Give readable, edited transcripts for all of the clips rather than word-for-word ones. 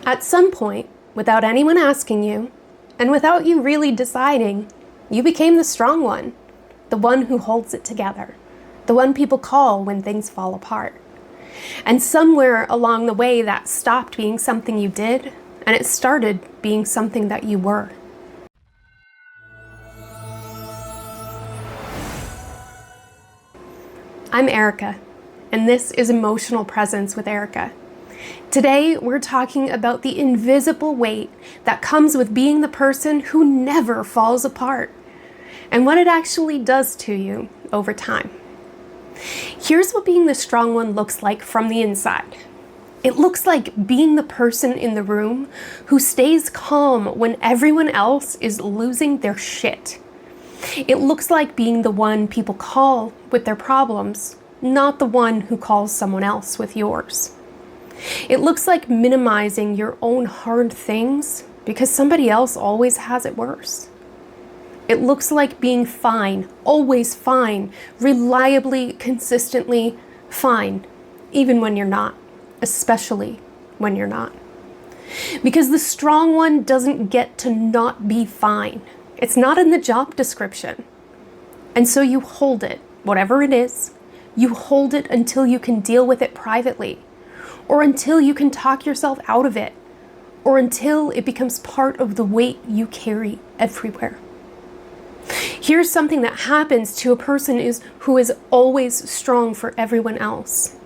At some point, without anyone asking you, and without you really deciding, you became the strong one, the one who holds it together, the one people call when things fall apart. And somewhere along the way, that stopped being something you did, and it started being something that you were. I'm Erica, and this is Emotional Presence with Erica. Today, we're talking about the invisible weight that comes with being the person who never falls apart, and what it actually does to you over time. Here's what being the strong one looks like from the inside. It looks like being the person in the room who stays calm when everyone else is losing their shit. It looks like being the one people call with their problems, not the one who calls someone else with yours. It looks like minimizing your own hard things because somebody else always has it worse. It looks like being fine, always fine, reliably, consistently fine, even when you're not, especially when you're not. Because the strong one doesn't get to not be fine. It's not in the job description. And so you hold it, whatever it is, you hold it until you can deal with it privately, or until you can talk yourself out of it, or until it becomes part of the weight you carry everywhere. Here's something that happens to a person who is always strong for everyone else.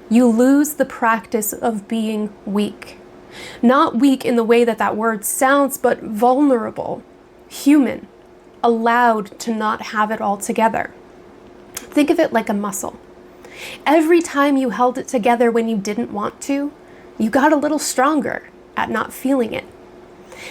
You lose the practice of being weak. Not weak in the way that word sounds, but vulnerable, human, allowed to not have it all together. Think of it like a muscle. Every time you held it together when you didn't want to, you got a little stronger at not feeling it.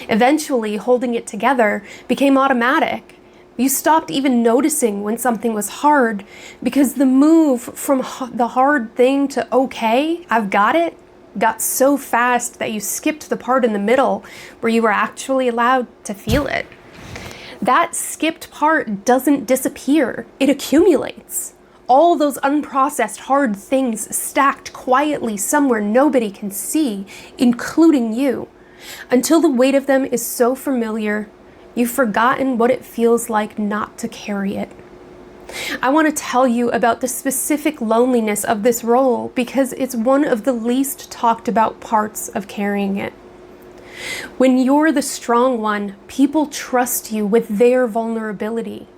Eventually, holding it together became automatic. You stopped even noticing when something was hard because the move from the hard thing to okay, I've got it, got so fast that you skipped the part in the middle where you were actually allowed to feel it. That skipped part doesn't disappear, it accumulates. All those unprocessed hard things stacked quietly somewhere nobody can see, including you, until the weight of them is so familiar, you've forgotten what it feels like not to carry it. I want to tell you about the specific loneliness of this role because it's one of the least talked about parts of carrying it. When you're the strong one, people trust you with their vulnerability.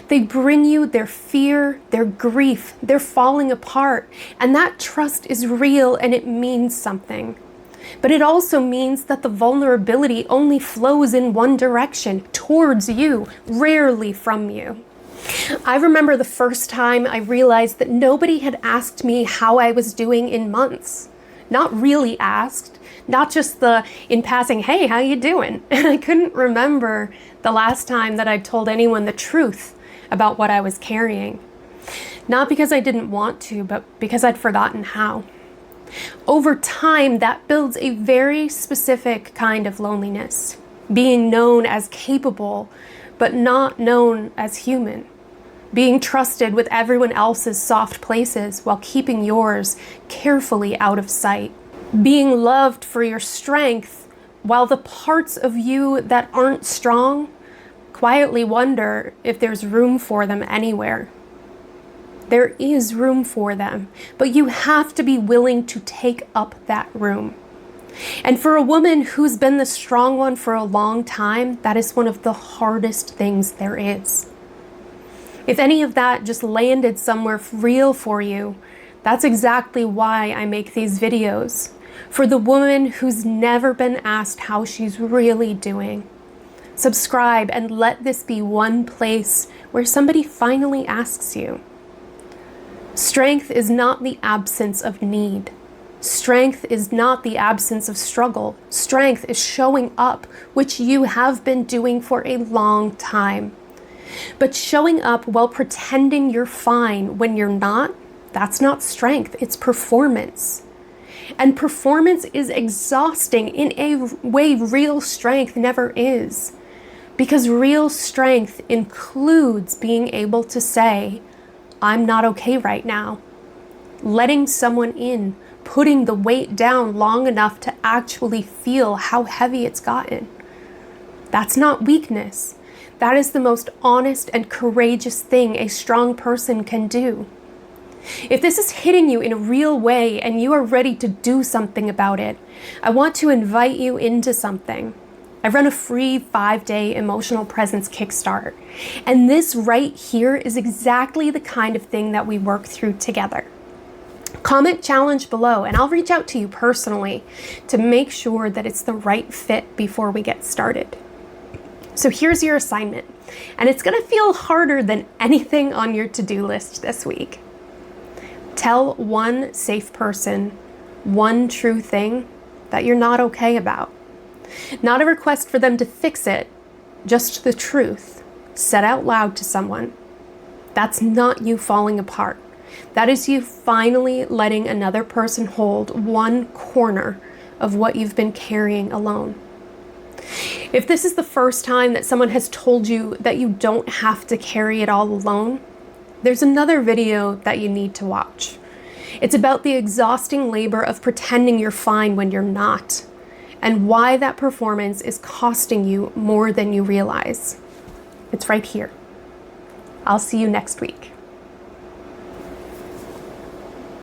They bring you their fear, their grief, their falling apart, and that trust is real and it means something. But it also means that the vulnerability only flows in one direction, towards you, rarely from you. I remember the first time I realized that nobody had asked me how I was doing in months. Not really asked, not just in passing, hey, how you doing? And I couldn't remember the last time that I'd told anyone the truth about what I was carrying. Not because I didn't want to, but because I'd forgotten how. Over time, that builds a very specific kind of loneliness, being known as capable, but not known as human. Being trusted with everyone else's soft places while keeping yours carefully out of sight. Being loved for your strength while the parts of you that aren't strong quietly wonder if there's room for them anywhere. There is room for them, but you have to be willing to take up that room. And for a woman who's been the strong one for a long time, that is one of the hardest things there is. If any of that just landed somewhere real for you, that's exactly why I make these videos. For the woman who's never been asked how she's really doing. Subscribe and let this be one place where somebody finally asks you. Strength is not the absence of need. Strength is not the absence of struggle. Strength is showing up, which you have been doing for a long time. But showing up while pretending you're fine when you're not, that's not strength, it's performance. And performance is exhausting in a way real strength never is. Because real strength includes being able to say, I'm not okay right now. Letting someone in putting the weight down long enough to actually feel how heavy it's gotten. That's not weakness. That is the most honest and courageous thing a strong person can do. If this is hitting you in a real way and you are ready to do something about it, I want to invite you into something. I run a free 5-day emotional presence kickstart, and this right here is exactly the kind of thing that we work through together. Comment challenge below and I'll reach out to you personally to make sure that it's the right fit before we get started. So here's your assignment, and it's going to feel harder than anything on your to-do list this week. Tell one safe person one true thing that you're not okay about. Not a request for them to fix it, just the truth said out loud to someone. That's not you falling apart. That is you finally letting another person hold one corner of what you've been carrying alone. If this is the first time that someone has told you that you don't have to carry it all alone, there's another video that you need to watch. It's about the exhausting labor of pretending you're fine when you're not, and why that performance is costing you more than you realize. It's right here. I'll see you next week.